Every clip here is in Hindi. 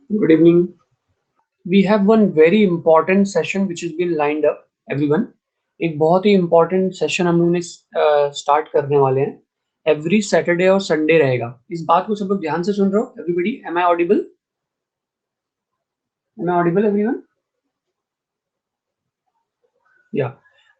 Good evening. We have one very important session which has been lined up, everyone. एक बहुत ही important session हम लोग ने start करने वाले हैं. Every Saturday और Sunday रहेगा. इस बात को सब लोग ध्यान से सुन रहे हो? Everybody, am I audible? Am I audible, everyone? Yeah.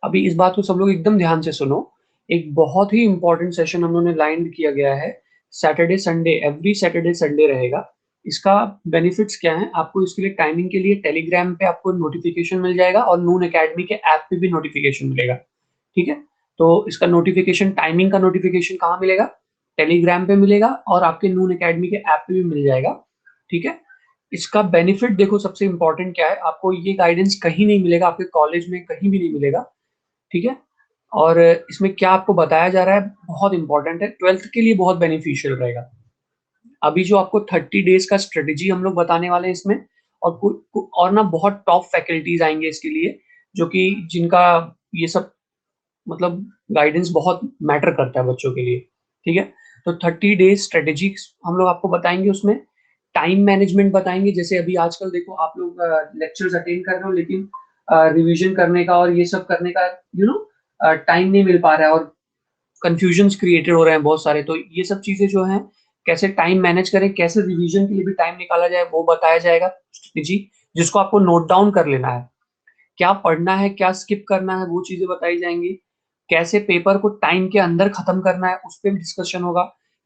अभी इस बात को सब लोग एकदम ध्यान से सुनो. एक बहुत ही important session हम लोगों ने लाइन किया गया है. Saturday, Sunday, every Saturday, Sunday रहेगा. इसका बेनिफिट्स क्या है? आपको इसके लिए टाइमिंग के लिए टेलीग्राम पे आपको नोटिफिकेशन मिल जाएगा और नून एकेडमी के ऐप पे भी नोटिफिकेशन मिलेगा. ठीक है, तो इसका नोटिफिकेशन, टाइमिंग का नोटिफिकेशन कहाँ मिलेगा? टेलीग्राम पे मिलेगा और आपके नून एकेडमी के ऐप पे भी मिल जाएगा. ठीक है, इसका बेनिफिट देखो, सबसे इंपॉर्टेंट क्या है, आपको ये गाइडेंस कहीं नहीं मिलेगा, आपके कॉलेज में कहीं भी नहीं मिलेगा. ठीक है, और इसमें क्या आपको बताया जा रहा है बहुत इंपॉर्टेंट है, 12th के लिए बहुत बेनिफिशियल रहेगा. अभी जो आपको 30 डेज का स्ट्रेटेजी हम लोग बताने वाले हैं इसमें, और ना बहुत टॉप फैकल्टीज आएंगे इसके लिए, जो कि जिनका ये सब मतलब गाइडेंस बहुत मैटर करता है बच्चों के लिए. ठीक है, तो 30 डेज स्ट्रेटेजी हम लोग आपको बताएंगे. उसमें टाइम मैनेजमेंट बताएंगे. जैसे अभी आजकल देखो, आप लोग लेक्चर्स अटेंड कर रहे हो, लेकिन रिवीजन करने का और ये सब करने का टाइम नहीं मिल पा रहा है और कंफ्यूजन्स क्रिएटेड हो रहे हैं बहुत सारे. तो ये सब चीजें जो हैं, कैसे टाइम मैनेज करें, कैसे रिवीजन के लिए भी टाइम निकाला जाए, वो बताया जाएगा स्ट्रेटेजी, जिसको आपको नोट डाउन कर लेना है. क्या पढ़ना है, क्या स्किप करना है, वो चीजें बताई जाएंगी. कैसे पेपर को टाइम के अंदर खत्म करना है, उस पर भी डिस्कशन होगा.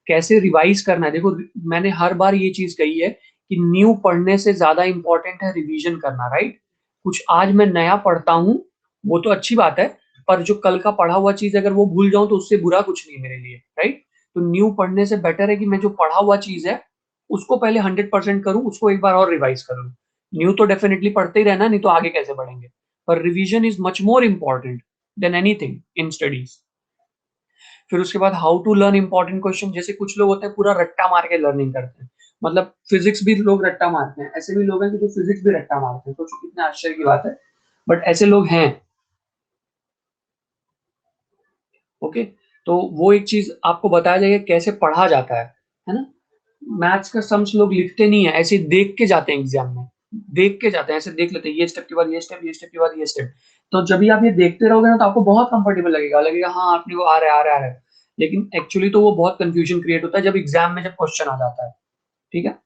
कैसे रिवाइज करना है. देखो, मैंने हर बार ये चीज कही है कि न्यू पढ़ने से ज्यादा इंपॉर्टेंट है रिवीजन करना. राइट, कुछ आज मैं नया पढ़ता हूँ वो तो अच्छी बात है, पर जो कल का पढ़ा हुआ चीज अगर वो भूल जाऊं तो उससे बुरा कुछ नहीं मेरे लिए. राइट, तो न्यू पढ़ने से बेटर है कि मैं जो पढ़ा हुआ चीज है उसको पहले 100% करूं, उसको एक बार और रिवाइज करूं. न्यू तो डेफिनेटली पढ़ते ही रहना, नहीं तो आगे कैसे बढ़ेंगे. पर revision is much more important than anything in studies. फिर उसके बाद how to learn important question. जैसे कुछ लोग होते हैं पूरा रट्टा मार के लर्निंग करते हैं, मतलब फिजिक्स भी लोग रट्टा मारते हैं. ऐसे भी लोग हैं कि जो फिजिक्स भी रट्टा मारते हैं. सोचो कितने आश्चर्य की बात है, बट ऐसे लोग हैं. ओके, तो वो एक चीज आपको बताया जाएगा कैसे पढ़ा जाता है ना. मैथ्स का सम्स लोग लिखते नहीं है, ऐसे देख के जाते हैं एग्जाम में. देख के जाते हैं, ऐसे देख लेते हैं, ये स्टेप के बाद ये स्टेप, ये स्टेप के बाद ये स्टेप. तो जब भी आप ये देखते रहोगे ना, तो आपको बहुत कंफर्टेबल लगेगा, लगेगा हाँ आपने वो आ रहा है आ रहा है आ रहा है. लेकिन एक्चुअली तो वो बहुत कंफ्यूजन क्रिएट होता है जब एग्जाम में जब क्वेश्चन आ जाता है. ठीक है,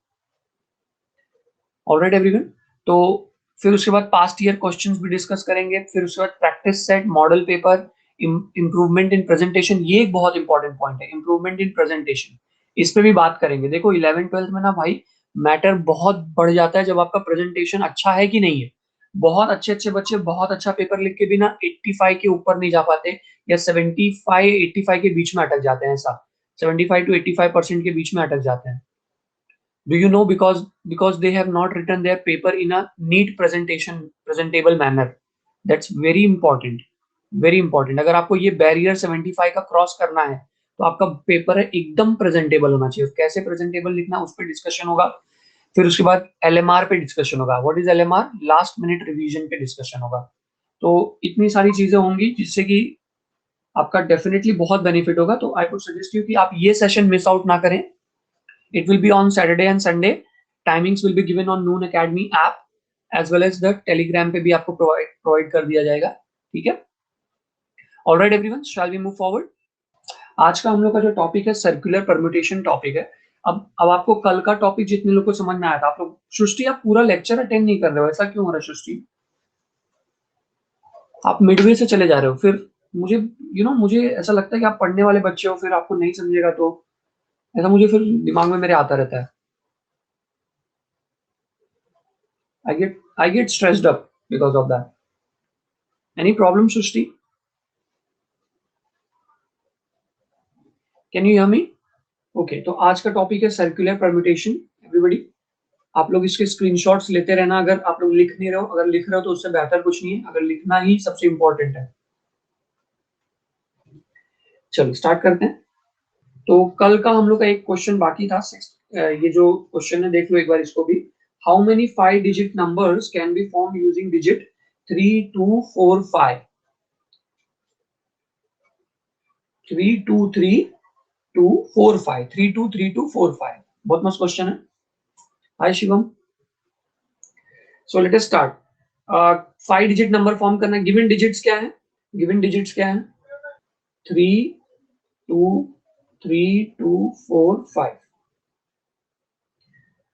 ऑलराइट एवरीवन. तो फिर उसके बाद पास्ट ईयर क्वेश्चंस भी डिस्कस करेंगे. फिर उसके बाद practice set, model paper, improvement in presentation. ये एक बहुत इंपॉर्टेंट पॉइंट है, इम्प्रूवमेंट इन प्रेजेंटेशन. इस पे भी बात करेंगे. देखो 11th 12th में ना भाई, मैटर बहुत बढ़ जाता है जब आपका प्रेजेंटेशन अच्छा है कि नहीं है. बहुत अच्छे अच्छे बच्चे बहुत अच्छा पेपर लिख के भी ना 85 के ऊपर नहीं जा पाते, या 75 85 के बीच में अटक जाते हैं. ऐसा 75 to 85% के बीच में अटक जाते हैं. Do you know? Because they have not written their paper in a neat presentable manner. That's very important, very important. अगर आपको ये बैरियर 75 का क्रॉस करना है, तो आपका पेपर है एकदम प्रेजेंटेबल होना चाहिए. कैसे प्रेजेंटेबल लिखना, उस पर डिस्कशन होगा. फिर उसके बाद एलएमआर पे डिस्कशन होगा. What is LMR? Last minute revision पे डिस्कशन होगा. तो इतनी सारी चीजें होंगी जिससे कि आपका डेफिनेटली बहुत बेनिफिट होगा. तो आई वुड सजेस्ट यू कि आप ये सेशन मिस आउट ना करें. It will be on Saturday and Sunday. Timings will be given on Noon Academy app as well as the Telegram पे भी आपको provide कर दिया जाएगा. ठीक है, alright everyone, shall we move forward. आज का हम लोग का जो टॉपिक है सर्कुलर परम्यूटेशन टॉपिक है. अब आपको कल का टॉपिक जितने लोग को समझ में आया था, आप लोग, सृष्टि आप पूरा लेक्चर अटेंड नहीं कर रहे हो, ऐसा क्यों हो रहा है सृष्टि? आप मिडवे से चले जा रहे हो. फिर मुझे मुझे ऐसा लगता है कि आप पढ़ने वाले बच्चे हो, फिर आपको नहीं समझेगा, तो ऐसा मुझे फिर दिमाग में मेरे आता रहता है. I get stressed up because of that. Any problem, Srishti? Can you hear me? Okay, तो आज का टॉपिक है सर्कुलर परम्यूटेशन. एवरीबॉडी, आप लोग इसके स्क्रीनशॉट्स लेते रहना. अगर आप लोग लिख नहीं रहे हो, अगर लिख रहे हो तो उससे बेहतर कुछ नहीं है, अगर लिखना ही सबसे इंपॉर्टेंट है. चलो स्टार्ट करते हैं. तो कल का हम लोग का एक क्वेश्चन बाकी था. ये जो क्वेश्चन है देख लो एक बार इसको भी. How many 5 digit numbers can be form using digit 3 2 4 5? 3 2 3 2 4 5. 3 2 3 2 4 5. बहुत मस्त क्वेश्चन है. Hi Shivam. So let us start. 5 digit number form करना है। गिवन डिजिट्स क्या है? गिवन डिजिट्स क्या है? 3 2 3 2 4 5।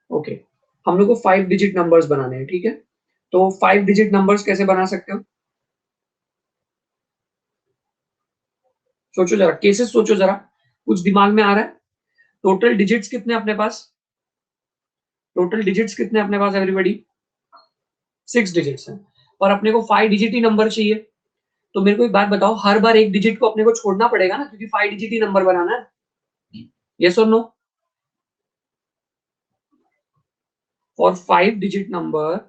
ओके, हम लोग को 5 डिजिट नंबर्स बनाने हैं, ठीक है? तो 5 डिजिट नंबर्स कैसे बना सकते हो? सोचो जरा, केसेस सोचो जरा, कुछ दिमाग में आ रहा है? टोटल डिजिट्स कितने अपने पास? टोटल डिजिट्स कितने अपने पास एवरीबॉडी? 6 डिजिट्स हैं, और अपने को 5 डिजिट ही नंबर चाहिए। तो मेरे को एक बात बताओ, हर बार एक डिजिट को अपने को छोड़ना पड़ेगा ना, क्योंकि 5 डिजिट ही नंबर बनाना है। यस और नो? फॉर 5 डिजिट नंबर,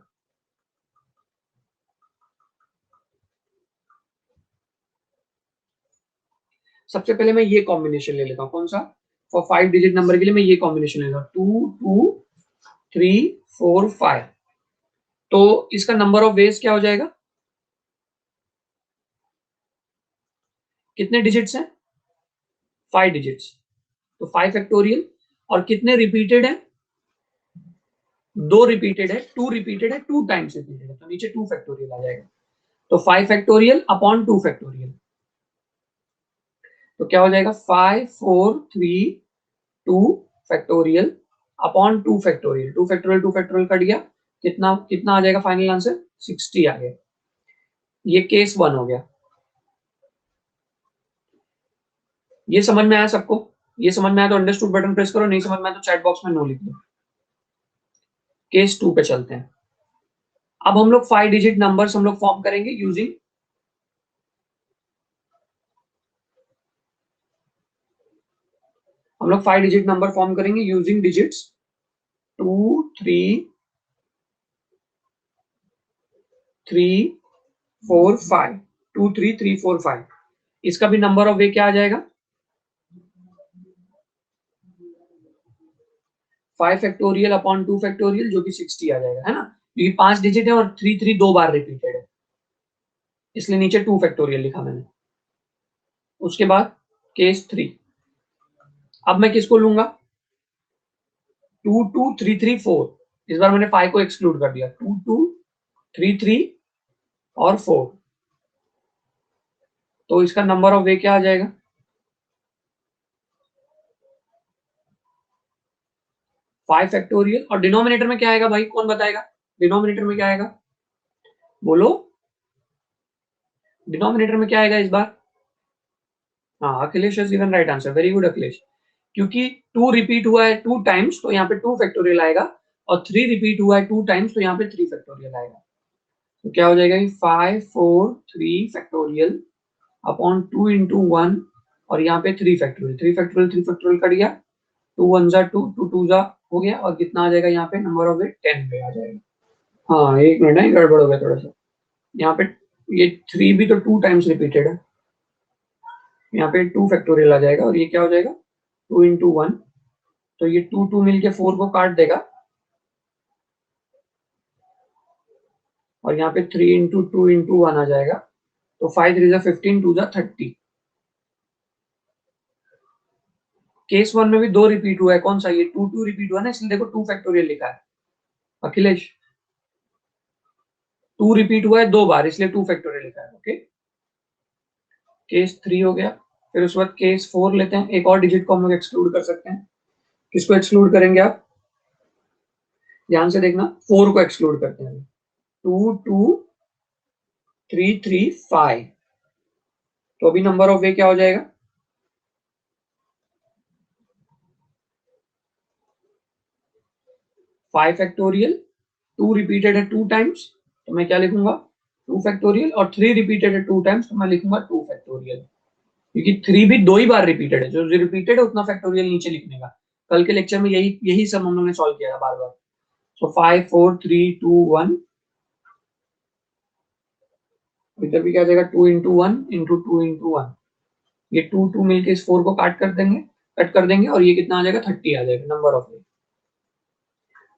सबसे पहले मैं ये कॉम्बिनेशन ले लेता हूँ। कौन सा? फॉर 5 डिजिट नंबर के लिए मैं ये कॉम्बिनेशन ले लेता हूँ, 2 2 3 4 5। तो इसका नंबर ऑफ वेज क्या हो जाएगा? कितने डिजिट्स हैं? 5 डिजिट्स। तो 5 फैक्टोरियल। और कितने रिपीटेड है? 2 रिपीटेड है, 2 रिपीटेड है, 2 टाइम्स रिपीटेड है, तो नीचे 2 फैक्टोरियल आ जाएगा। तो 5 फैक्टोरियल अपॉन 2 फैक्टोरियल, तो क्या हो जाएगा? 5 4 3 2 factorial upon 2 factorial. 2 factorial cut गया, कितना कितना आ जाएगा फाइनल आंसर? 60 आ गया। ये केस 1 हो गया। ये समझ में आया सबको? ये समझ में आया तो अंडरस्टूड बटन प्रेस करो, नहीं समझ में आया तो चैट बॉक्स में नो लिख दो। केस 2 पे चलते हैं। अब हम लोग 5 डिजिट नंबर्स हम लोग फॉर्म करेंगे यूजिंग, हम लोग 5 डिजिट नंबर फॉर्म करेंगे यूजिंग डिजिट्स 2 3 3 4 5। 2 3 3 4 5। इसका भी नंबर ऑफ वे क्या आ जाएगा? 5 फैक्टोरियल अपॉन 2 फैक्टोरियल, जो कि 60 आ जाएगा, है ना? क्योंकि 5 डिजिट है और 3 3 दो बार रिपीटेड है, इसलिए नीचे 2 फैक्टोरियल लिखा मैंने। उसके बाद केस 3। अब मैं किसको लूंगा? 2 2 3 3 4। इस बार मैंने 5 को एक्सक्लूड कर दिया। 2 2 3 3 और 4। तो इसका नंबर ऑफ वे क्या आ जाएगा? 5 फैक्टोरियल। और डिनोमिनेटर में क्या आएगा भाई, कौन बताएगा? डिनोमिनेटर में क्या आएगा? बोलो, डिनोमिनेटर में क्या आएगा इस बार? हाँ, Akhilesh has given right answer, very good Akhilesh. क्योंकि 2 रिपीट हुआ है 2 टाइम्स, तो यहाँ पे 2 फैक्टोरियल आएगा, और 3 रिपीट हुआ है 2 टाइम्स, तो यहाँ पे 3 फैक्टोरियल आएगा। तो क्या हो जाएगा? 5 4 3 फैक्टोरियल अपॉन 2 इंटू 1, और यहाँ पे 3 फैक्टोरियल। 3 फैक्टोरियल कट गया, 2 1 जा 2, 2 2 जा हो गया, और कितना आ जाएगा यहाँ पे? नंबर ऑफ इट 10 पे आ जाएगा। हाँ, एक मिनट है, गड़बड़ हो गया थोड़ा सा। यहाँ पे ये 3 भी तो 2 टाइम्स रिपीटेड है, यहाँ पे 2 फैक्टोरियल आ जाएगा, और ये क्या हो जाएगा? 2 इंटू 1। तो ये 2 2 मिलके 4 को काट देगा, और यहाँ पे 3 इंटू 2 इंटू 1 आ जाएगा। तो 5 3 जा 15, 2 जा 30। केस 1 में भी 2 रिपीट हुआ है, कौन सा? ये 2 2 रिपीट हुआ ना, इसलिए देखो 2 फैक्टोरियल लिखा है अखिलेश। 2 रिपीट हुआ है 2 बार, इसलिए 2 फैक्टोरियल लिखा है। ओके, केस 3 हो गया। फिर उसके बाद केस 4 लेते हैं। एक और डिजिट को हम लोग एक्सक्लूड कर सकते हैं। किसको एक्सक्लूड करेंगे आप? ध्यान से देखना, 4 को एक्सक्लूड करते हैं। 2 2 3 3 5। तो अभी नंबर ऑफ वे क्या हो जाएगा? 5 फैक्टोरियल। 2 रिपीटेड है 2 टाइम्स, तो मैं क्या लिखूंगा? 2 फैक्टोरियल। और 3 रिपीटेड है 2 टाइम्स, तो मैं लिखूंगा 2 फैक्टोरियल। क्योंकि 3 भी 2 ही बार रिपीटेड है, जो रिपीटेड है उतना फैक्टोरियल नीचे लिखने का। कल के लेक्चर में यही यही सब हम लोगों ने सॉल्व किया बार बार। सो 5 4 3 2 1। इधर भी क्या जाएगा? 2 इंटू 1 इंटू 2 इंटू 1। ये 2 2 मिलके इस 4 को काट कर देंगे, कट कर देंगे, और ये कितना आ जाएगा? 30 आ जाएगा नंबर ऑफ वे।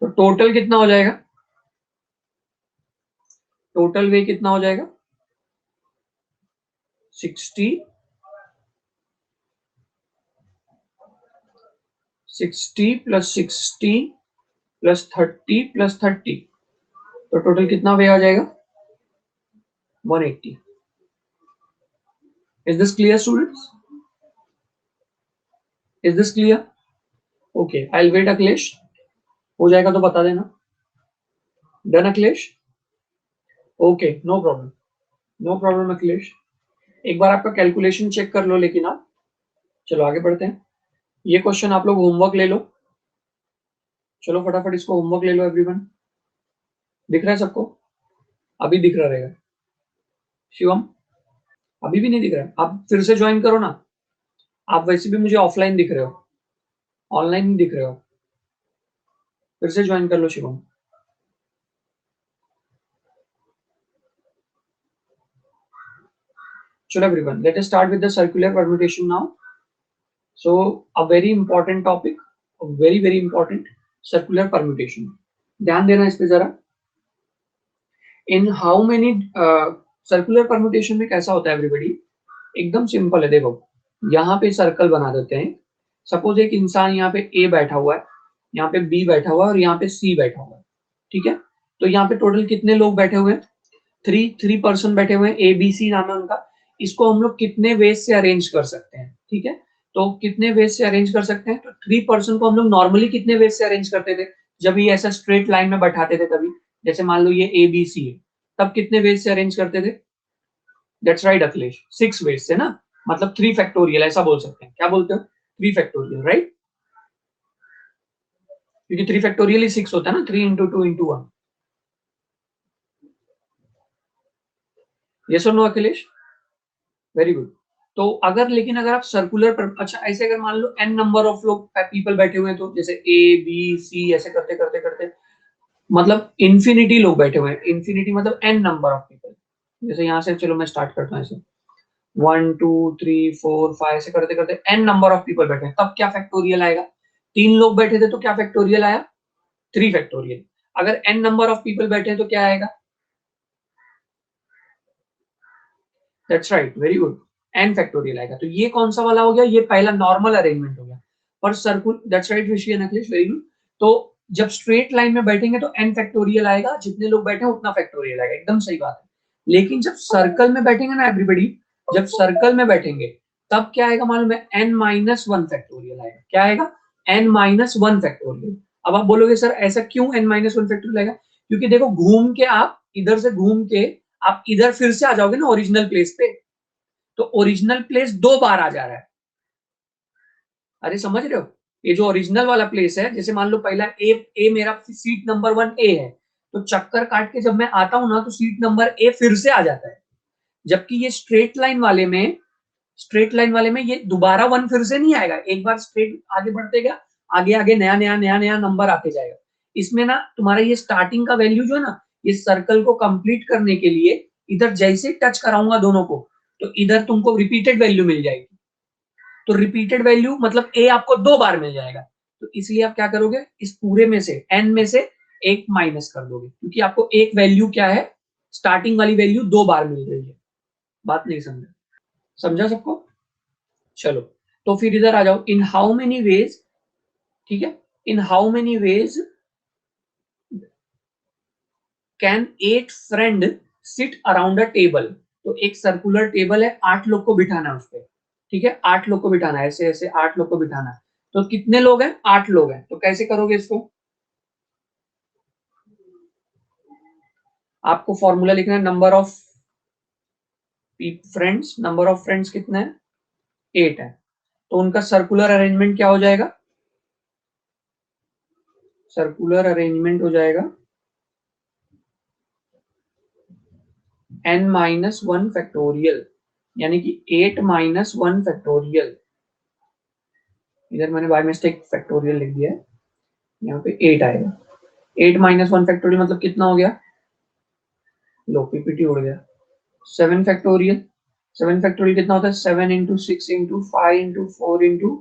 तो टोटल कितना हो जाएगा? टोटल वे कितना हो जाएगा? 60 60 प्लस 60 प्लस 30 प्लस 30। तो टोटल कितना वे आ जाएगा 180. Is this clear students? Is this clear? Okay, I will wait Akhilesh, हो जाएगा तो बता देना. Done Akhilesh? Okay, no problem, no problem Akhilesh. एक बार आपका कैलकुलेशन चेक कर लो लेकिन आप. चलो आगे बढ़ते हैं. ये क्वेश्चन आप लोग होमवर्क ले लो. चलो फटाफट इसको होमवर्क ले लो एवरीवन. दिख रहा है सबको? अभी दिख रहा रहेगा. शिवम, अभी भी नहीं दिख रहा है? आप फिर से ज्वाइन करो ना. आप वैसे भी मुझे ऑफलाइन दिख रहे हो, ऑनलाइन नहीं दिख रहे हो. फिर से ज्वाइन कर लो शिवम. चलो everyone, late us start with the circular permutation now. So a very important topic, very very important, circular permutation. ध्यान देना इस पे जरा. In how many circular permutation में कैसा होता है एवरीबॉडी? एकदम सिंपल है. देखो यहाँ पे सर्कल बना देते हैं. सपोज एक इंसान यहाँ पे ए बैठा हुआ है, यहाँ पे बी बैठा हुआ है और यहाँ पे सी बैठा हुआ है. ठीक है, तो यहाँ पे टोटल कितने लोग बैठे हुए हैं? थ्री पर्सन बैठे हुए हैं. ए बी सी नाम है उनका. इसको हम लोग कितने वेज से अरेंज कर सकते हैं? ठीक है, तो कितने वेज से अरेंज कर सकते हैं? तो 3 पर्सन को हम लोग नॉर्मली कितने वेज से अरेंज करते थे? जब ये ऐसा स्ट्रेट लाइन में बैठाते थे तभी. जैसे मान लो ये ए बी सी है, तब कितने वेज से अरेंज करते थे? दैट्स राइट अखिलेश, 6 वेज से ना. मतलब 3 फैक्टोरियल ऐसा बोल सकते हैं. क्या बोलते हो? 3 फैक्टोरियल, राइट? क्योंकि 3 फैक्टोरियल ही 6 होता है ना. 3 इंटू 2 इंटू 1. यस और नो अखिलेश? Very good. तो अगर लेकिन अगर आप सर्कुलर पर, अच्छा ऐसे अगर मान लो n नंबर ऑफ लोग पीपल बैठे हुए हैं, तो जैसे ए बी सी ऐसे करते करते करते मतलब इन्फिनिटी लोग बैठे हुए हैं. इन्फिनिटी मतलब n नंबर ऑफ पीपल. जैसे यहाँ से चलो मैं स्टार्ट करता हूँ ऐसे 1 2 3 4 5 ऐसे करते करते n नंबर ऑफ पीपल बैठे हैं, तब क्या फैक्टोरियल आएगा? 3 लोग बैठे थे तो क्या फैक्टोरियल आया? 3 फैक्टोरियल. अगर n नंबर ऑफ पीपल बैठे हैं तो क्या आएगा? That's right, very good, n factorial आएगा. तो ये कौन सा वाला हो गया? ये पहला नॉर्मल अरेंजमेंट हो गया. पर circle, that's right Rishi and Akhilesh, very good. तो जब स्ट्रेट लाइन में बैठेंगे तो n फैक्टोरियल आएगा. जितने लोग बैठे हैं उतना फैक्टोरियल आएगा. एकदम सही बात है. लेकिन जब सर्कल में बैठेंगे ना एवरीबॉडी, जब सर्कल में बैठेंगे तब क्या आएगा मालूम है? n-1 फैक्टोरियल आएगा. क्या आएगा? n-1 factorial. अब आप बोलोगे सर ऐसा क्यों n-1 फैक्टोरियल आएगा? क्योंकि देखो घूम के आप इधर से घूम के आप इधर फिर से आ जाओगे ना ओरिजिनल प्लेस पे. तो ओरिजिनल प्लेस 2 बार आ जा रहा है. अरे समझ रहे हो? ये जो ओरिजिनल वाला प्लेस है, जैसे मान लो पहला ए मेरा सीट नंबर 1 ए है, तो चक्कर काट के जब मैं आता हूं ना तो सीट नंबर ए फिर से आ जाता है. जबकि ये स्ट्रेट लाइन वाले में ये दोबारा 1 फिर से नहीं आएगा. एक बार स्ट्रेट आगे बढ़ते गया, आगे आगे नया नया नया नया नंबर आते जाएगा. इसमें ना तुम्हारा ये स्टार्टिंग का वैल्यू जो है ना, ये सर्कल को कंप्लीट करने के लिए इधर जैसे टच कराऊंगा दोनों को, तो इधर तुमको रिपीटेड वैल्यू मिल जाएगी. तो रिपीटेड वैल्यू मतलब ए आपको 2 बार मिल जाएगा. तो इसलिए आप क्या करोगे? इस पूरे में से n में से एक माइनस कर दोगे, क्योंकि आपको एक वैल्यू क्या है? स्टार्टिंग वाली वैल्यू 2 बार मिल रही है. बात नहीं समझा? समझा सबको? चलो, तो फिर इधर आ जाओ. इन हाउ मेनी वेज, ठीक है, in how many ways can 8 friend seat around a table? तो एक सर्कुलर टेबल है, 8 लोग को बिठाना है उस पर. ठीक है, 8 लोग को बिठाना है. ऐसे ऐसे 8 लोग को बिठाना है. तो कितने लोग हैं? 8 लोग हैं. तो कैसे करोगे इसको? आपको फॉर्मूला लिखना है number of friends. Number of friends कितने हैं? 8 है. तो उनका सर्कुलर अरेंजमेंट क्या हो जाएगा? सर्कुलर अरेंजमेंट हो जाएगा n-1 फैक्टोरियल, यानी कि 8-1 फैक्टोरियल. इधर मैंने बाय मिस्टेक फैक्टोरियल लिख दिया है, यहाँ पे 8 आएगा. 8-1 फैक्टोरियल मतलब कितना हो गया? लो पीपीटी उड़ गया. 7 फैक्टोरियल. 7 फैक्टोरियल कितना होता है? 7 into 6 into 5 into 4 into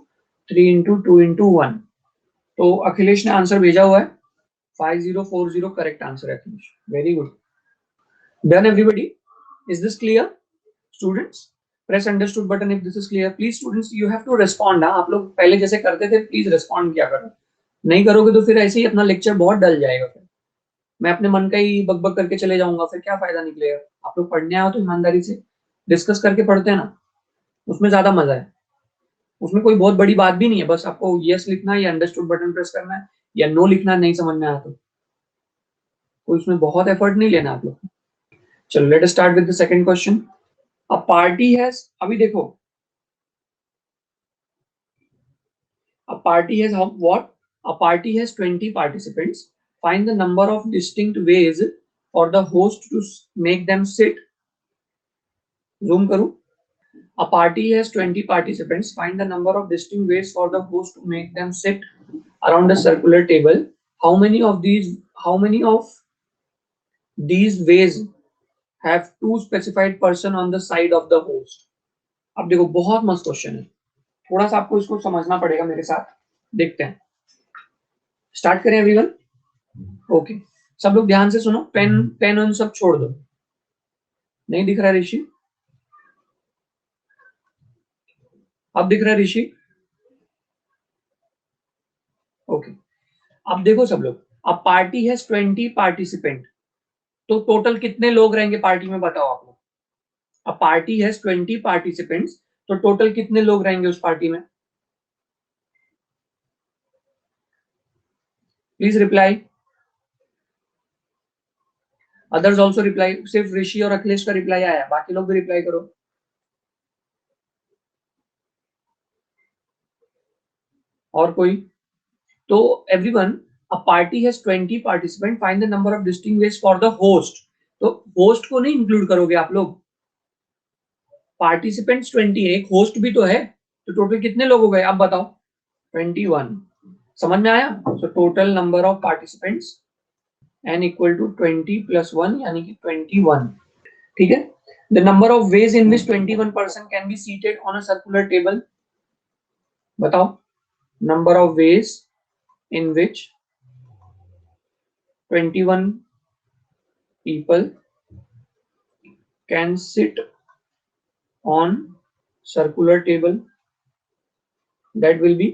3 into 2 into 1. तो अखिलेश ने आंसर भेजा हुआ है 5040. करेक्ट आंसर है Akhilesh. Very good. Done everybody? Is this clear students? Press understood button if this is clear. Please students you have to respond. आप लोग पहले जैसे करते थे प्लीज रिस्पॉन्ड किया करो. नहीं करोगे तो फिर ऐसे ही अपना लेक्चर बहुत डल जाएगा. फिर मैं अपने मन का ही बकबक करके चले जाऊंगा, फिर क्या फायदा निकलेगा। आप लोग पढ़ने आओ तो ईमानदारी से डिस्कस करके पढ़ते हैं ना, उसमें ज्यादा मजा है। उसमें कोई बहुत बड़ी बात भी नहीं है, बस आपको यस लिखना है या अंडरस्टूड बटन प्रेस करना है या नो लिखना है, नहीं समझ में आया तो। कोई उसमें बहुत एफर्ट नहीं लेना आप लोग। चलो let us start with the second question. A party has, अभी देखो, a party has what? A party has 20 participants. Find the number of distinct ways for the host to make them sit. Zoom करूं? A party has 20 participants. Find the number of distinct ways for the host to make them sit around a circular table. How many of these ways have two specified person on the side of the host? अब देखो बहुत मस्त क्वेश्चन है, थोड़ा सा आपको इसको समझना पड़ेगा मेरे साथ। देखते हैं, स्टार्ट करें एवरीवन। ओके, सब लोग ध्यान से सुनो, पेन पेन उन सब छोड़ दो। नहीं दिख रहा ऋषि? अब दिख रहा ऋषि? ओके, अब देखो सब लोग, अब पार्टी है 20 पार्टिसिपेंट, तो टोटल कितने लोग रहेंगे पार्टी में, बताओ आप लोग। अब पार्टी है 20 पार्टिसिपेंट्स, तो टोटल कितने लोग रहेंगे उस पार्टी में? Please reply, others also reply. सिर्फ ऋषि और अखिलेश का रिप्लाई आया, बाकी लोग भी रिप्लाई करो। और कोई? तो everyone, a party has 20 participant, find the number of distinct ways for the host. तो होस्ट को नहीं इंक्लूड करोगे आप लोग, पार्टिसिपेंट्स 20 है, एक होस्ट भी तो है, तो टोटल कितने लोग हो गए आप बताओ? 21। समझ में आया? So total number of participants n equal to 20 plus 1 यानी कि 21। ठीक है, the number of ways in which 21 person can be seated on a circular table, बताओ। Number of ways in which 21 people can sit on circular table, that will be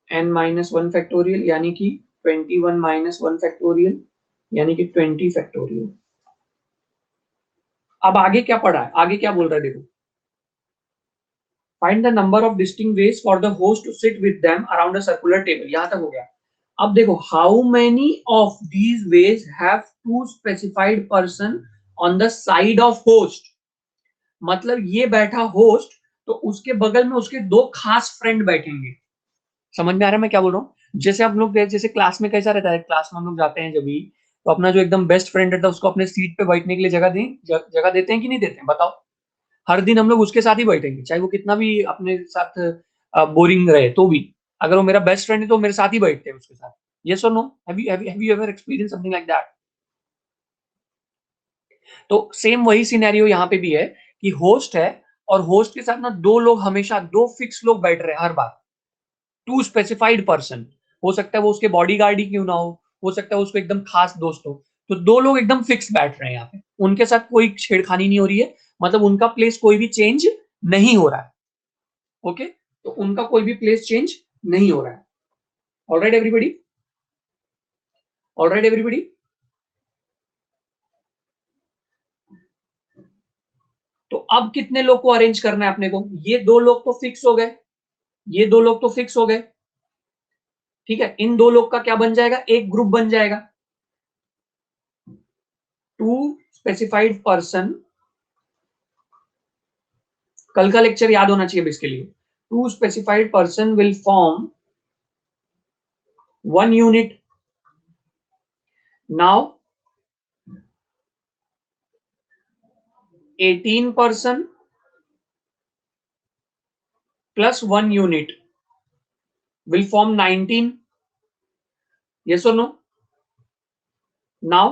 n minus 1 factorial यानी कि 21 minus 1 factorial यानी कि 20 factorial। अब आगे क्या पढ़ा है, आगे क्या बोल रहा है देखो, find the number of distinct ways for the host to sit with them around a circular table, यहां तक हो गया। अब देखो, how many of these ways have two specified person on the side of host, मतलब ये बैठा होस्ट, तो उसके बगल में उसके दो खास फ्रेंड बैठेंगे। समझ में आ रहा है मैं क्या बोल रहा हूँ? जैसे हम लोग, जैसे क्लास में कैसा रहता है, क्लास में हम लोग जाते हैं जब भी, तो अपना जो एकदम बेस्ट फ्रेंड रहता है उसको अपने सीट पे बैठने के लिए जगह देते हैं कि नहीं देते हैं, बताओ। हर दिन हम लोग उसके साथ ही बैठेंगे, चाहे वो कितना भी अपने साथ बोरिंग रहे तो भी। अगर वो मेरा बेस्ट फ्रेंड है तो मेरे साथ ही बैठते हैं उसके साथ। यस और no? Have you ever experience something like that? तो सेम वही सिनेरियो यहाँ पे भी है कि होस्ट है, और होस्ट के साथ ना दो लोग, हमेशा दो फिक्स लोग बैठ रहे हैं हर बार, टू स्पेसिफाइड पर्सन। हो सकता है वो उसके बॉडीगार्ड ही क्यों ना हो सकता है उसको एकदम खास दोस्त हो, तो दो लोग एकदम फिक्स बैठ रहे हैं यहाँ पे, उनके साथ कोई छेड़खानी नहीं हो रही है, मतलब उनका प्लेस कोई भी चेंज नहीं हो रहा है। ओके, तो उनका कोई भी प्लेस चेंज नहीं हो रहा है। Alright everybody, alright everybody. तो अब कितने लोग को अरेंज करना है अपने को? ये दो लोग तो फिक्स हो गए, ये दो लोग तो फिक्स हो गए, ठीक है। इन दो लोग का क्या बन जाएगा, एक ग्रुप बन जाएगा, टू स्पेसिफाइड पर्सन। कल का लेक्चर याद होना चाहिए इसके लिए। Two specified person will form one unit. Now 18 person plus one unit will form 19, yes or no? Now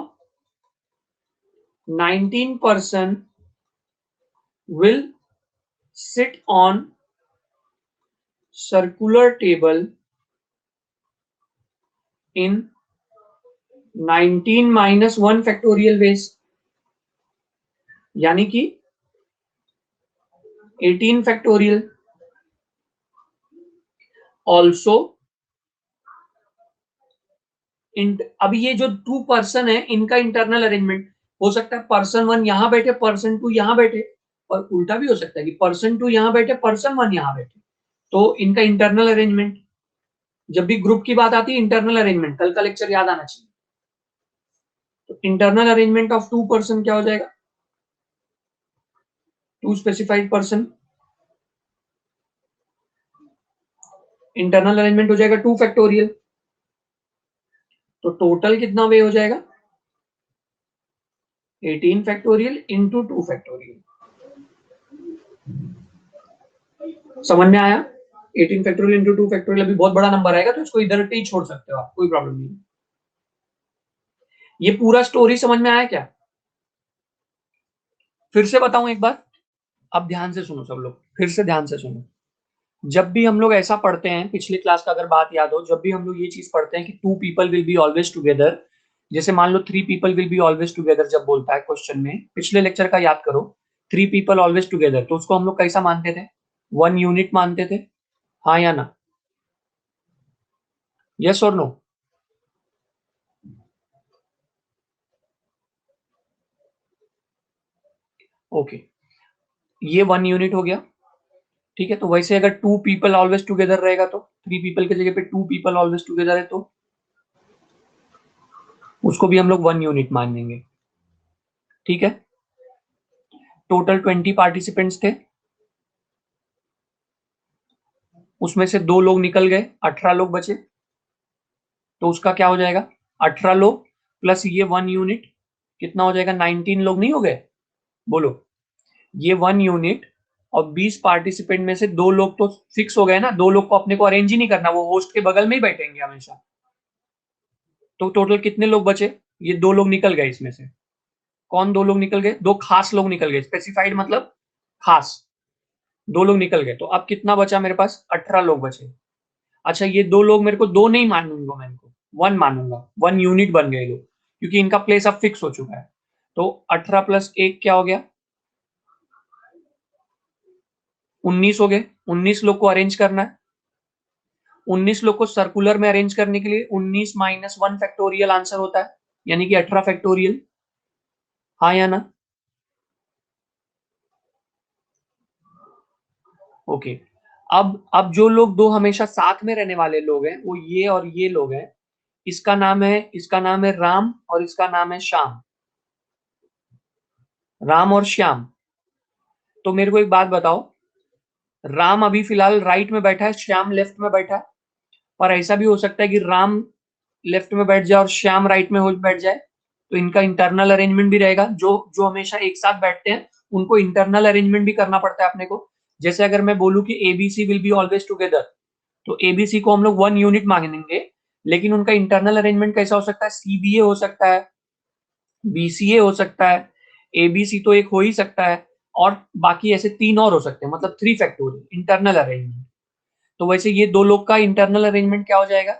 19 person will sit on circular table in 19 minus 1 factorial ways, यानी कि 18 factorial। also अभी ये जो 2 पर्सन है इनका इंटरनल अरेंजमेंट हो सकता है पर्सन 1 यहां बैठे, पर्सन 2 यहां बैठे, और उल्टा भी हो सकता है कि पर्सन 2 यहां बैठे, पर्सन 1 यहां बैठे। तो इनका इंटरनल अरेंजमेंट, जब भी ग्रुप की बात आती है इंटरनल अरेंजमेंट, कल का लेक्चर याद आना चाहिए। तो इंटरनल अरेंजमेंट ऑफ 2 पर्सन क्या हो जाएगा? 2 स्पेसिफाइड पर्सन, इंटरनल अरेंजमेंट हो जाएगा 2 फैक्टोरियल। तो टोटल कितना वे हो जाएगा? 18 फैक्टोरियल इंटू 2 फैक्टोरियल। समझ में आया? 18 फैक्टोरियल इंटू 2 फैक्टोरियल अभी बहुत बड़ा नंबर आएगा, तो इसको इधर ही छोड़ सकते हो आप, कोई प्रॉब्लम नहीं। ये पूरा स्टोरी समझ में आया क्या? फिर से बताऊं एक बार, अब ध्यान से सुनो सब लोग, फिर से ध्यान से सुनो। जब भी हम लोग ऐसा पढ़ते हैं, पिछले क्लास का अगर बात याद हो, जब भी हम लोग ये चीज पढ़ते हैं कि 2 people will be always together, जैसे मान लो 3 people will be always together जब बोलता है क्वेश्चन में, पिछले लेक्चर का याद करो, 3 पीपल ऑलवेज टुगेदर, तो उसको हम लोग कैसा मानते थे? 1 यूनिट मानते थे, हाँ या ना? यस और नो? ओके, ये 1 यूनिट हो गया, ठीक है। तो वैसे अगर 2 पीपल ऑलवेज टुगेदर रहेगा तो 3 पीपल की जगह पे 2 पीपल ऑलवेज टुगेदर है, तो उसको भी हम लोग 1 यूनिट मान लेंगे, ठीक है। टोटल 20 पार्टिसिपेंट्स थे, उसमें से 2 लोग निकल गए, 18 लोग बचे, तो उसका क्या हो जाएगा? 18 लोग प्लस ये 1 यूनिट, कितना हो जाएगा? 19 लोग नहीं हो गए? बोलो, ये 1 यूनिट और 20 पार्टिसिपेंट में से 2 लोग तो फिक्स हो गए ना, 2 लोग को अपने को अरेंज ही नहीं करना, वो होस्ट के बगल में ही बैठेंगे हमेशा। तो टोटल कितने लोग बचे? ये 2 लोग निकल गए इसमें से। कौन 2 लोग निकल गए? 2 खास लोग निकल गए, स्पेसिफाइड मतलब खास, 2 लोग निकल गए। तो अब कितना बचा मेरे पास? 18 लोग बचे। अच्छा, ये 2 लोग मेरे को 2 नहीं मानूंगा, मैं इनको 1 मानूंगा, 1 यूनिट बन गए लोग, क्योंकि इनका प्लेस अब फिक्स हो चुका है। तो 18 प्लस 1 क्या हो गया? 19 हो गए। 19 लोग को अरेंज करना है, 19 लोग को सर्कुलर में अरेंज करने के लिए 19 माइनस 1 फैक्टोरियल आंसर होता है, यानी कि 18 फैक्टोरियल, हाँ या ना? ओके। अब जो लोग 2 हमेशा साथ में रहने वाले लोग हैं, वो ये और ये लोग हैं। इसका नाम है राम और इसका नाम है श्याम, राम और श्याम। तो मेरे को एक बात बताओ, राम अभी फिलहाल राइट में बैठा है, श्याम लेफ्ट में बैठा है, और ऐसा भी हो सकता है कि राम लेफ्ट में बैठ जाए और श्याम राइट में हो बैठ जाए, तो इनका इंटरनल अरेंजमेंट भी रहेगा। जो जो हमेशा एक साथ बैठते हैं उनको इंटरनल अरेंजमेंट भी करना पड़ता है अपने को। जैसे अगर मैं बोलूं कि ABC will be always together, तो एबीसी को हम लोग 1 यूनिट मांगेंगे, लेकिन उनका इंटरनल अरेंजमेंट कैसा हो सकता है? सीबीए हो सकता है, बीसीए हो सकता है, एबीसी तो एक हो ही सकता है, और बाकी ऐसे 3 और हो सकते हैं, मतलब 3 फैक्टोरियल इंटरनल अरेंजमेंट। तो वैसे ये 2 लोग का इंटरनल अरेंजमेंट क्या हो जाएगा?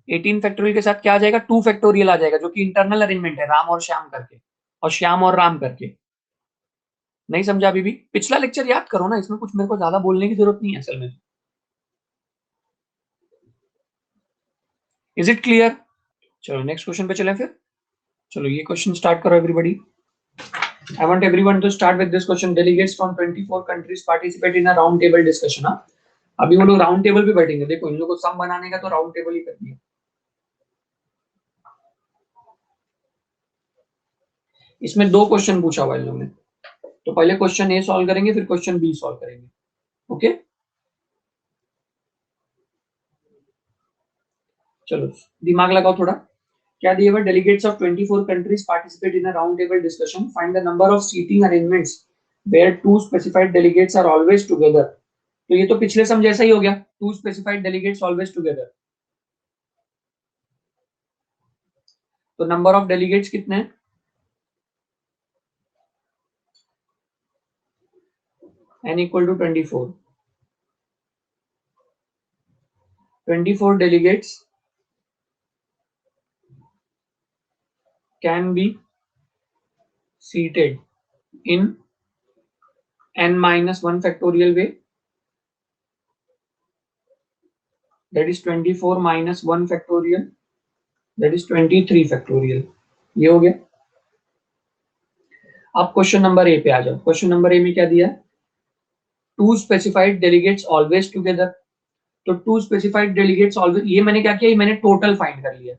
18 फैक्टोरियल के साथ क्या आ जाएगा? 2 फैक्टोरियल आ जाएगा, जो कि इंटरनल अरेंजमेंट है, राम और श्याम करके, और श्याम और राम करके। नहीं समझा अभी भी? पिछला लेक्चर याद करो ना, इसमें कुछ मेरे को ज्यादा बोलने की जरूरत नहीं है असल में। Is it clear? चलो नेक्स्ट क्वेश्चन पे चलें फिर। चलो ये क्वेश्चन स्टार्ट करो everybody. I want everyone to start with this question. Delegates from 24 countries participate in a round table discussion. हाँ, अभी वो लोग राउंड टेबल पे बैठेंगे। देखो, इन लोगों को सम बनाने का तो राउंड टेबल ही करनी है। इसमें 2 क्वेश्चन पूछा हुआ है इन लोगों ने, तो पहले क्वेश्चन ए सॉल्व करेंगे, फिर क्वेश्चन बी सॉल्व करेंगे। ओके, चलो दिमाग लगाओ थोड़ा। क्या दिए हुआ? Delegates of 24 countries participate in a round table discussion, find the number of seating arrangements where 2 specified delegates are always together. तो ये तो पिछले सम जैसा ही हो गया, 2 स्पेसिफाइड डेलीगेट्स ऑलवेज टुगेदर। तो नंबर ऑफ डेलीगेट्स कितने हैं? n equal to 24, 24 delegates can be seated in n minus 1 factorial way that is 24 minus 1 factorial, that is 23 factorial. ये हो गया. अब क्वेश्चन नंबर ए पे आ जाओ. क्वेश्चन नंबर ए में क्या दिया है? Two specified delegates always together. तो टू स्पेसिफाइड डेलीगेट्स ऑलवेज, ये मैंने क्या किया, ये मैंने टोटल फाइंड कर लिया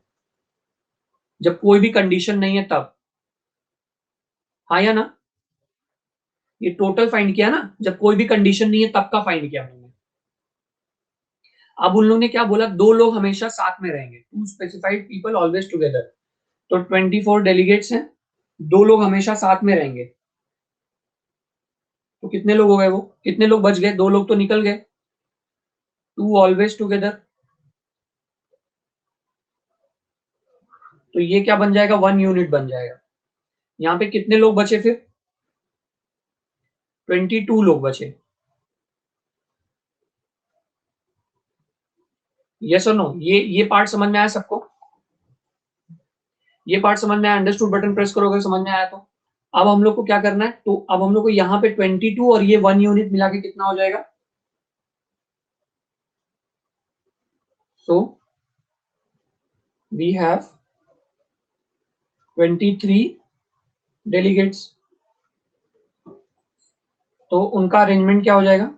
जब कोई भी कंडीशन नहीं है तब. हाँ या ना? ये टोटल फाइंड किया ना, जब कोई भी कंडीशन नहीं है तब का फाइंड किया मैंने. अब उन लोगों ने क्या बोला, दो लोग हमेशा साथ में रहेंगे. Two specified people always together. तो 24 डेलीगेट्स हैं, दो लोग हमेशा साथ में रहेंगे. तो कितने लोग हो गए? वो कितने लोग बच गए? दो लोग तो निकल गए. Two always together. तो ये क्या बन जाएगा? 1 यूनिट बन जाएगा. यहाँ पे कितने लोग बचे फिर? 22 लोग बचे. यस और नो? ये पार्ट समझ में आया सबको? ये पार्ट समझ में आया? अंडरस्टूड बटन प्रेस करोगे समझ में आया तो. अब हम लोग को क्या करना है? तो अब हम लोग को यहाँ पे 22 और ये 1 यूनिट मिला के कितना हो जाएगा? So we have 23 delegates. तो उनका अरेंजमेंट क्या हो जाएगा?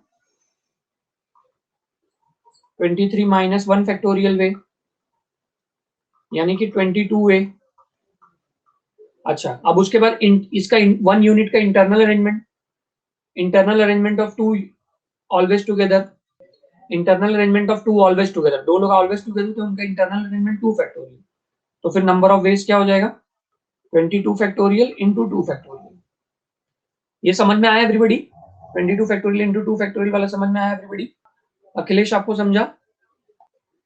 23 माइनस 1 फैक्टोरियल वे, यानी कि 22 वे. अच्छा, अब उसके बाद इसका 1 यूनिट का internal arrangement of two always together. Internal arrangement of two always together. दो लोग ऑलवेज टुगेदर थे, उनका इंटरनल अरेंजमेंट 2 फैक्टोरियल. तो फिर नंबर ऑफ वेज क्या हो जाएगा? 22 फैक्टोरियल इंटू 2 फैक्टोरियल. ये समझ में आया एवरीबॉडी? 22 फैक्टोरियल इंटू 2 फैक्टोरियल वाला समझ में आया एवरीबॉडी? अखिलेश आपको समझा?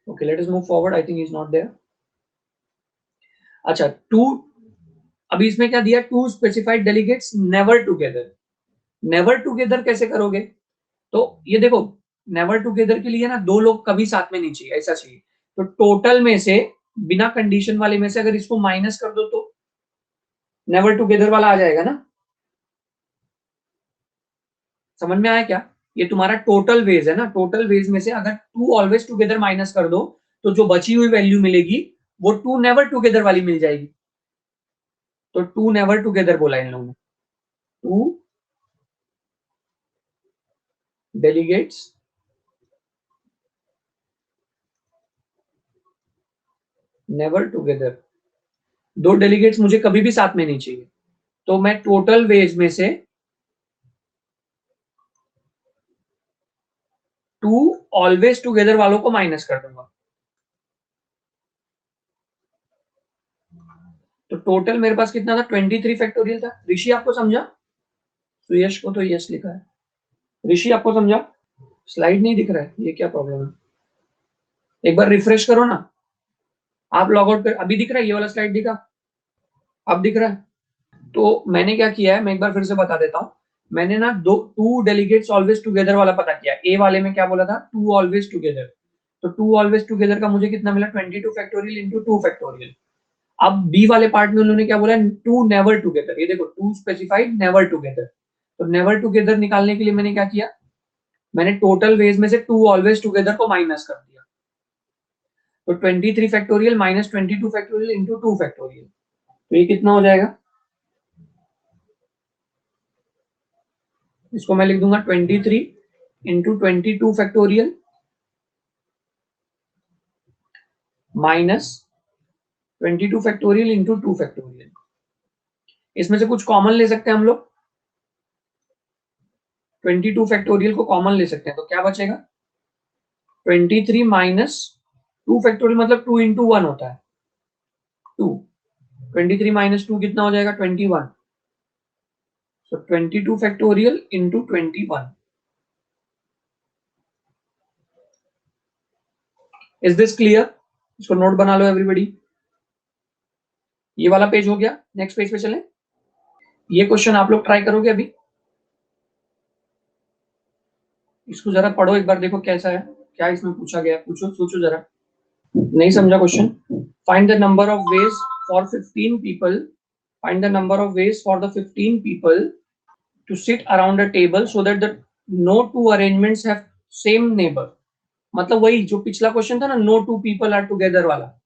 Okay, let us move forward. I think he is not there. अच्छा, टू, अभी इसमें क्या दिया? Two specified delegates never together. Never together कैसे करोगे? तो ये देखो, नेवर टुगेदर के लिए ना दो लोग कभी साथ में नहीं चाहिए, ऐसा चाहिए. तो टोटल में से, बिना कंडीशन वाले में से अगर इसको माइनस कर दो तो नेवर टुगेदर वाला आ जाएगा ना. समझ में आया क्या? ये तुम्हारा टोटल वेज है ना. टोटल वेज में से अगर टू ऑलवेज टुगेदर माइनस कर दो तो जो बची हुई वैल्यू मिलेगी वो टू नेवर टुगेदर वाली मिल जाएगी. तो टू नेवर टुगेदर बोला इन लोगों ने. Two delegates never together. दो डेलीगेट्स मुझे कभी भी साथ में नहीं चाहिए. तो मैं टोटल वेज में से टू ऑलवेज टुगेदर वालों को माइनस कर दूंगा. तो टोटल मेरे पास कितना था? 23 फैक्टोरियल था. ऋषि आपको समझा? सुयश को तो यस लिखा है. ऋषि आपको समझा? स्लाइड नहीं दिख रहा है, ये क्या प्रॉब्लम है? एक बार रिफ्रेश करो ना. आप लॉग आउट कर. अभी दिख रहा है? ये वाला स्लाइड दिखा? अब दिख रहा है? तो मैंने क्या किया है, मैं एक बार फिर से बता देता हूँ. मैंने ना दो टू डेलीगेट्स ऑलवेज टुगेदर वाला पता किया. ए वाले में क्या बोला था? Two always together. तो टू ऑलवेज टुगेदर का मुझे कितना मिला? 22 फैक्टोरियल इंटू 2 फैक्टोरियल. अब बी वाले पार्ट में उन्होंने क्या बोला? Two never together. ये देखो, टू स्पेसिफाइड नेवर टुगेदर. तो नेवर टुगेदर निकालने के लिए मैंने क्या किया? मैंने टोटल वेज में से टू ऑलवेज टुगेदर को माइनस कर दिया. तो 23 factorial minus 22 factorial into 2 factorial. तो ये कितना हो जाएगा? इसको मैं लिख दूंगा 23 into 22 factorial minus 22 factorial into 2 factorial. इसमें से कुछ कॉमन ले सकते हैं हम लोग. 22 फैक्टोरियल को कॉमन ले सकते हैं. तो क्या बचेगा? 23 माइनस 2 फैक्टोरियल, मतलब 2 इंटू 1 होता है 2. 23 माइनस 2 कितना हो जाएगा? 21. So 22 factorial into 21. Is this clear? इसको नोट बना लो एवरीबॉडी. ये वाला पेज हो गया. नेक्स्ट पेज पे चलें. ये क्वेश्चन आप लोग ट्राई करोगे अभी. इसको जरा पढ़ो एक बार, देखो कैसा है, क्या इसमें पूछा गया. पूछो, सोचो जरा. नहीं समझा question? Find the number of ways for 15 people. Find the number of veg for the 15 people to sit around a table so that the no two arrangements have same neighbor. मतलब वही जो पिछला क्वेश्चन था ना, no two people are together वाला,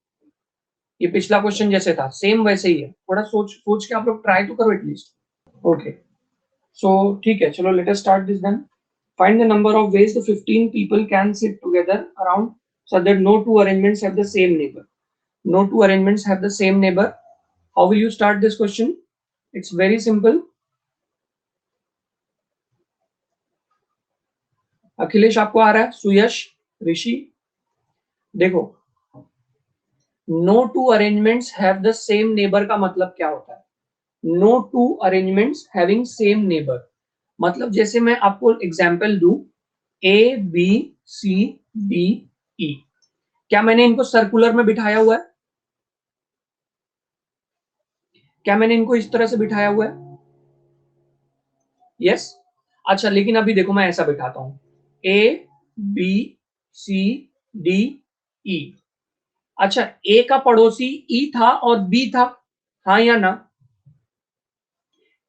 ये पिछला क्वेश्चन जैसे था सेम वैसे ही है। थोड़ा सोच सोच के आप लोग ट्राई तो करो एटलीस्ट। ओके, सो ठीक है, चलो let us start this then. Find the number of ways the 15 people can sit together around so that no two arrangements have the same neighbor. No two arrangements have the same neighbor. How will you start this question? It's very simple. Akhilesh आपको आ रहा है? सुयश, ऋषि, देखो, no two arrangements have the same neighbour का मतलब क्या होता है? No two arrangements having same neighbour, मतलब जैसे मैं आपको एग्जांपल दूं, A B C D E, क्या मैंने इनको सर्कुलर में बिठाया हुआ है? क्या मैंने इनको इस तरह से बिठाया हुआ है? यस। अच्छा, लेकिन अभी देखो मैं ऐसा बिठाता हूं, A B C D E. अच्छा, ए का पड़ोसी ई था और बी था, हाँ या ना?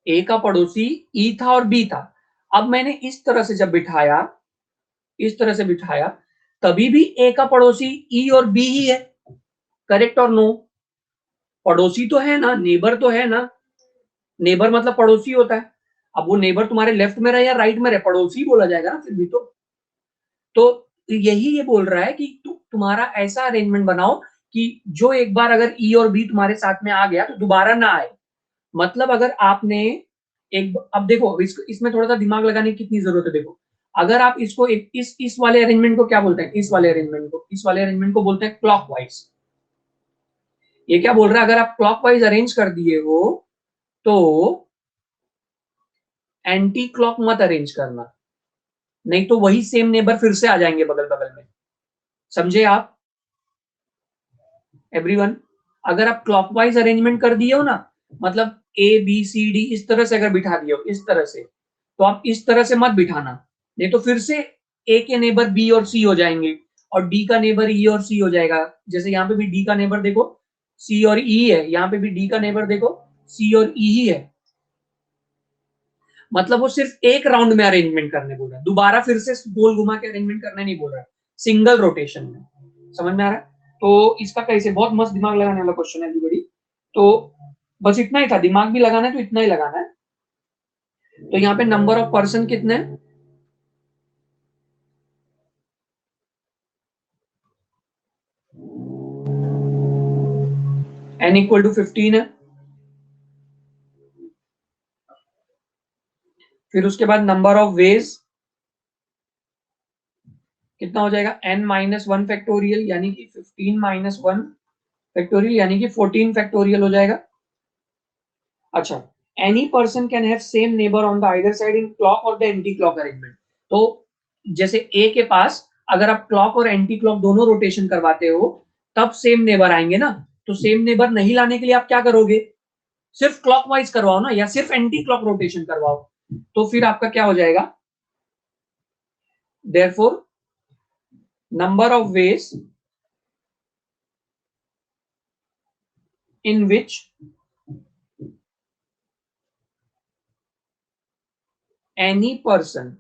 ए का पड़ोसी ई था और बी था। अब मैंने इस तरह से जब बिठाया, इस तरह से बिठाया, तभी भी ए का पड़ोसी ई और बी ही है, करेक्ट और नो? पड़ोसी तो है ना, नेबर तो है ना, नेबर मतलब पड़ोसी होता है। अब वो नेबर तुम्हारे लेफ्ट में रहे या राइट में रहे, पड़ोसी बोला जाएगा ना फिर भी तो यही ये बोल रहा है कि तुम्हारा ऐसा अरेंजमेंट बनाओ कि जो एक बार अगर ई और बी तुम्हारे साथ में आ गया तो दोबारा ना आए। मतलब अगर आपने एक, अब देखो इसमें थोड़ा सा दिमाग लगाने की कितनी जरूरत है। देखो, अगर आप इसको एक इस वाले अरेंजमेंट को क्या बोलते हैं? इस वाले अरेंजमेंट को बोलते हैं क्लॉकवाइज। ये क्या बोल रहा है? अगर आप क्लॉकवाइज अरेंज कर दिए हो तो एंटी क्लॉक मत अरेंज करना, नहीं तो वही सेम नेबर फिर से आ जाएंगे बगल बगल में। समझे आप एवरीवन? अगर आप क्लॉकवाइज अरेंजमेंट कर दिए हो ना, मतलब ए बी सी डी इस तरह से अगर बिठा दिए हो, इस तरह से, तो आप इस तरह से मत बिठाना, नहीं तो फिर से ए के नेबर बी और सी हो जाएंगे और डी का नेबर ई और सी हो जाएगा। जैसे यहाँ पे भी डी का नेबर देखो सी और ई है, यहाँ पे भी डी का नेबर देखो सी और ई ही है। मतलब वो सिर्फ एक राउंड में अरेंजमेंट करने बोल रहा है, दोबारा फिर से गोल घुमा के अरेंजमेंट करने नहीं बोल रहा है, सिंगल रोटेशन में। समझ में आ रहा है? तो इसका कैसे, बहुत मस्त दिमाग लगाने वाला क्वेश्चन है एवरीबॉडी। तो बस इतना ही था, दिमाग भी लगाना है तो इतना ही लगाना है। तो यहाँ पे नंबर ऑफ पर्सन कितने हैं? n इक्वल टू 15 है। फिर उसके बाद नंबर ऑफ वेज कितना हो जाएगा? n माइनस वन फैक्टोरियल, यानी कि 15 माइनस वन फैक्टोरियल, यानी कि 14 फैक्टोरियल हो जाएगा। अच्छा, any person can have same neighbour on the either side in clock और द एंटी क्लॉक अरेंजमेंट। तो जैसे ए के पास अगर आप क्लॉक और एंटी क्लॉक दोनों रोटेशन करवाते हो तब सेम नेबर आएंगे ना, तो सेम नेबर नहीं लाने के लिए आप क्या करोगे? सिर्फ क्लॉकवाइज करवाओ ना, या सिर्फ एंटी क्लॉक रोटेशन करवाओ, तो फिर आपका क्या हो जाएगा? Therefore number of veg in which any person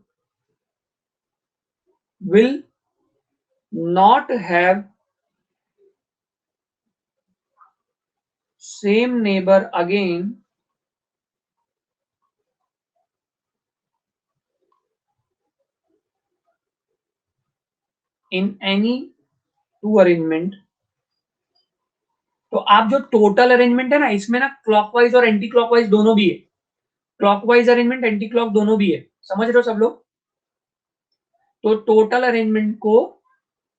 will not have same neighbor again in any two arrangement। तो आप जो टोटल अरेंजमेंट है ना, इसमें ना क्लॉकवाइज और एंटी क्लॉकवाइज दोनों भी है, क्लॉकवाइज अरेंजमेंट एंटी क्लॉक दोनों भी है। समझ रहे हो सब लोग? तो टोटल अरेंजमेंट को,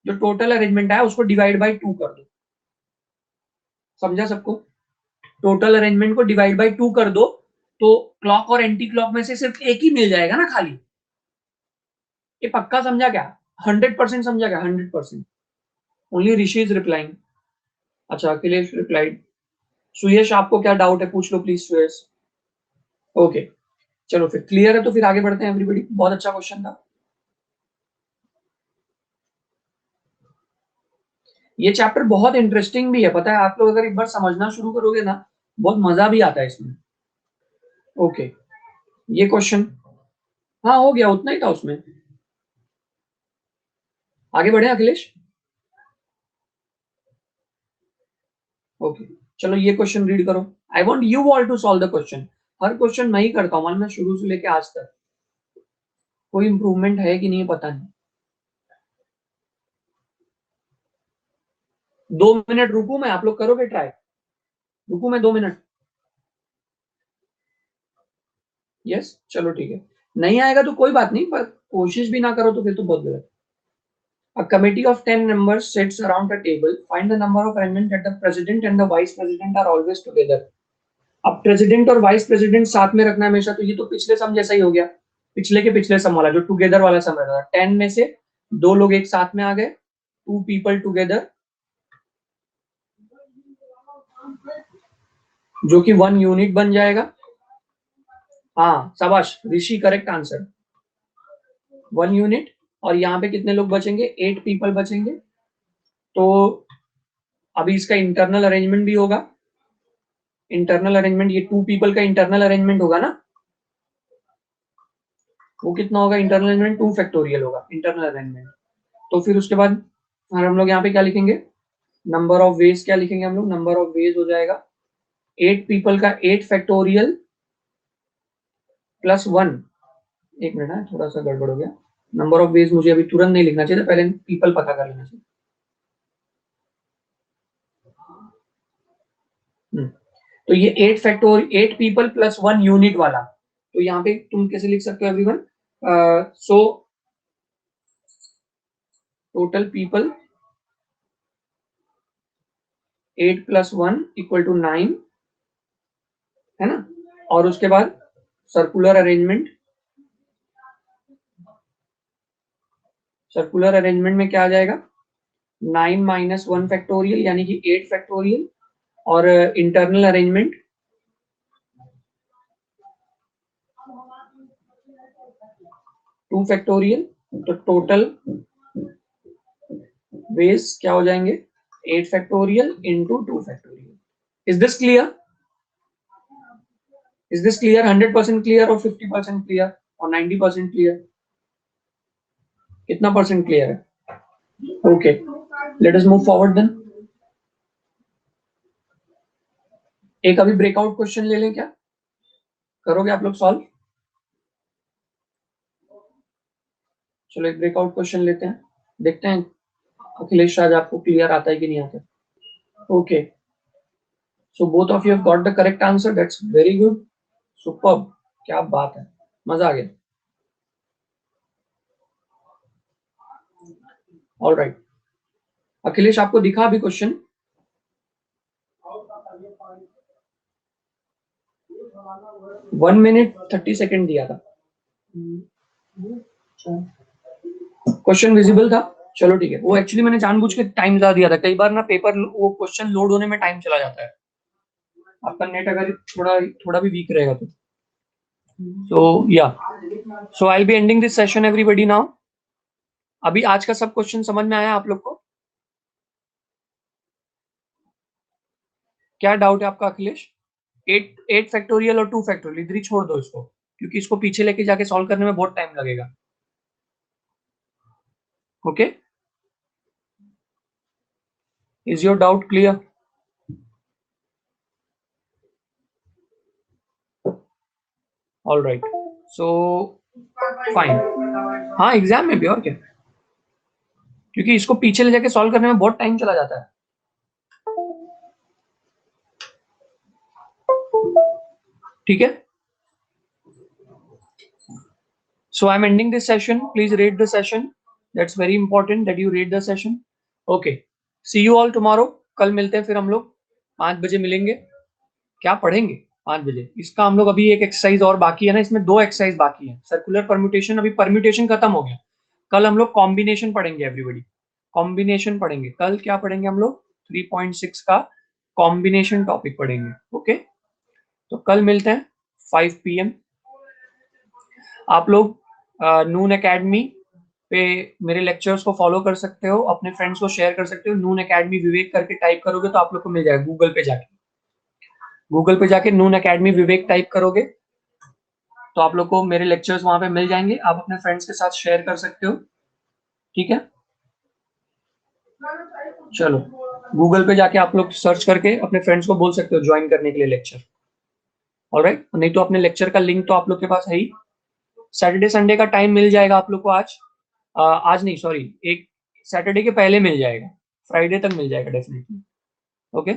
जो टोटल अरेंजमेंट है उसको डिवाइड बाई टू कर दो। समझा सबको? टोटल अरेंजमेंट को डिवाइड बाई टू कर दो, तो क्लॉक और एंटी क्लॉक में से सिर्फ एक ही मिल जाएगा ना खाली। ये पक्का समझा क्या? 100% समझा क्या? 100%। Only Rishi is replying. अच्छा, अखिलेश रिप्लाइड। सुयश आपको क्या डाउट है पूछ लो प्लीज सुयश। ओके, चलो फिर क्लियर है तो फिर आगे बढ़ते हैं एवरीबॉडी। बहुत अच्छा क्वेश्चन था ये। चैप्टर बहुत इंटरेस्टिंग भी है, पता है, आप लोग अगर एक बार समझना शुरू करोगे ना, बहुत मजा भी आता है इसमें। ओके, ये क्वेश्चन, हाँ हो गया, उतना ही था उसमें। आगे बढ़े अखिलेश? ओके, चलो ये क्वेश्चन रीड करो। I want you all to solve the question. हर क्वेश्चन मैं ही करता हूँ, मैं शुरू से लेके आज तक। कोई इंप्रूवमेंट है कि नहीं पता नहीं। 2 मिनट रुकू मैं, आप लोग करोगे ट्राई? रुकू मैं 2 मिनट? यस, चलो ठीक है। नहीं आएगा तो कोई बात नहीं, पर कोशिश भी ना करो तो फिर तो बहुत गलत। A committee of 10 members sits around a table. Find the number of amendments that the president and the vice president are always together. अब प्रेसिडेंट और वाइस प्रेसिडेंट साथ में रखना हमेशा, तो ये तो पिछले सम जैसा ही हो गया। पिछले के पिछले सम वाला जो टुगेदर वाला सम रहता था। 10 में से 2 लोग एक साथ में आ गए, 2 people टुगेदर, जो कि 1 यूनिट बन जाएगा। हाँ शाबाश ऋषि, करेक्ट आंसर, 1 यूनिट। और यहाँ पे कितने लोग बचेंगे? 8 people बचेंगे। तो अभी इसका इंटरनल अरेंजमेंट भी होगा। इंटरनल अरेंजमेंट, ये 2 people का इंटरनल अरेंजमेंट होगा ना, वो कितना होगा? इंटरनल अरेंजमेंट 2 फैक्टोरियल होगा इंटरनल अरेंजमेंट। तो फिर उसके बाद हम लोग यहाँ पे क्या लिखेंगे? नंबर ऑफ वेज क्या लिखेंगे हम लोग? नंबर ऑफ वेज हो जाएगा 8 people का 8 फैक्टोरियल प्लस 1। एक मिनट है, थोड़ा सा गड़बड़ हो गया। नंबर ऑफ वेज मुझे अभी तुरंत नहीं लिखना चाहिए था, पहले पीपल पता कर लेना चाहिए। तो ये 8 people प्लस 1 यूनिट वाला, तो यहाँ पे तुम कैसे लिख सकते हो एवरीवन? सो टोटल पीपल 8 + 1 = 9, है ना? और उसके बाद सर्कुलर अरेंजमेंट, सर्कुलर अरेंजमेंट में क्या आ जाएगा? 9 - 1 फैक्टोरियल यानी कि 8 फैक्टोरियल, और इंटरनल अरेंजमेंट 2 फैक्टोरियल। तो टोटल वेज क्या हो जाएंगे? 8 factorial into 2 factorial. Is this clear? Is this clear? 100% clear और 50% क्लियर और 90% क्लियर? कितना परसेंट क्लियर है? Okay, let us move forward then. एक अभी ब्रेकआउट क्वेश्चन ले लें क्या? करोगे आप लोग सॉल्व? चलो एक ब्रेकआउट क्वेश्चन लेते हैं, देखते हैं अखिलेश आज आपको क्लियर आता है कि नहीं आता। Okay, so both of you have got the correct answer, that's very good, superb, क्या बात है, मजा आ गया। ऑलराइट, अखिलेश आपको दिखा अभी क्वेश्चन? 1 minute 30 सेकेंड दिया था। क्वेश्चन विजिबल था? चलो ठीक है, वो एक्चुअली मैंने जानबूझ के टाइम ज्यादा दिया था, कई बार ना पेपर वो क्वेश्चन लोड होने में टाइम चला जाता है। आपका नेट अगर थोड़ा भी वीक रहेगा तो so yeah, so I'll be ending this session everybody now. अभी आज का सब क्वेश्चन समझ में आया आप लोग को? क्या डाउट है आपका अखिलेश? 8 फैक्टोरियल और 2 फैक्टोरियल इधर ही छोड़ दो इसको, क्योंकि इसको पीछे लेके जाके सॉल्व करने में बहुत टाइम लगेगा। Okay, is your doubt clear? All right, so fine. हाँ एग्जाम में भी, और क्या, क्योंकि इसको पीछे ले जाके सॉल्व करने में बहुत टाइम चला जाता है। ठीक है, so I'm ending this session, please rate the session, that's very important that you rate the session. Okay, see you all tomorrow, कल मिलते हैं फिर हम लोग 5 बजे मिलेंगे। क्या पढ़ेंगे 5 बजे? इसका हम लोग अभी एक एक्सरसाइज और बाकी है ना, इसमें 2 एक्सरसाइज बाकी है। सर्कुलर परम्यूटेशन, अभी परम्यूटेशन खत्म हो गया। कल हम लोग कॉम्बिनेशन पढ़ेंगे एवरीबॉडी, कॉम्बिनेशन पढ़ेंगे कल। क्या पढ़ेंगे हम लोग? 3.6 का कॉम्बिनेशन टॉपिक पढ़ेंगे। ओके, तो कल मिलते हैं 5 PM। आप लोग नून एकेडमी पे मेरे लेक्चर्स को फॉलो कर सकते हो, अपने फ्रेंड्स को शेयर कर सकते हो। नून एकेडमी विवेक करके टाइप करोगे तो आप लोग को मिल जाएगा। गूगल पे जाके नून एकेडमी विवेक टाइप करोगे तो आप लोग को मेरे लेक्चर्स वहां पे मिल जाएंगे, आप अपने फ्रेंड्स के साथ शेयर कर सकते हो। ठीक है, चलो, गूगल पे जाके आप लोग सर्च करके अपने फ्रेंड्स को बोल सकते हो ज्वाइन करने के लिए लेक्चर। ऑलराइट, नहीं तो अपने लेक्चर का लिंक तो आप लोग के पास है ही। सैटरडे संडे का टाइम मिल जाएगा आप लोग को आज। आज नहीं, सॉरी, एक सैटरडे के पहले मिल जाएगा, फ्राइडे तक मिल जाएगा definitely. Okay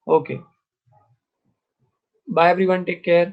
okay, bye everyone, take care.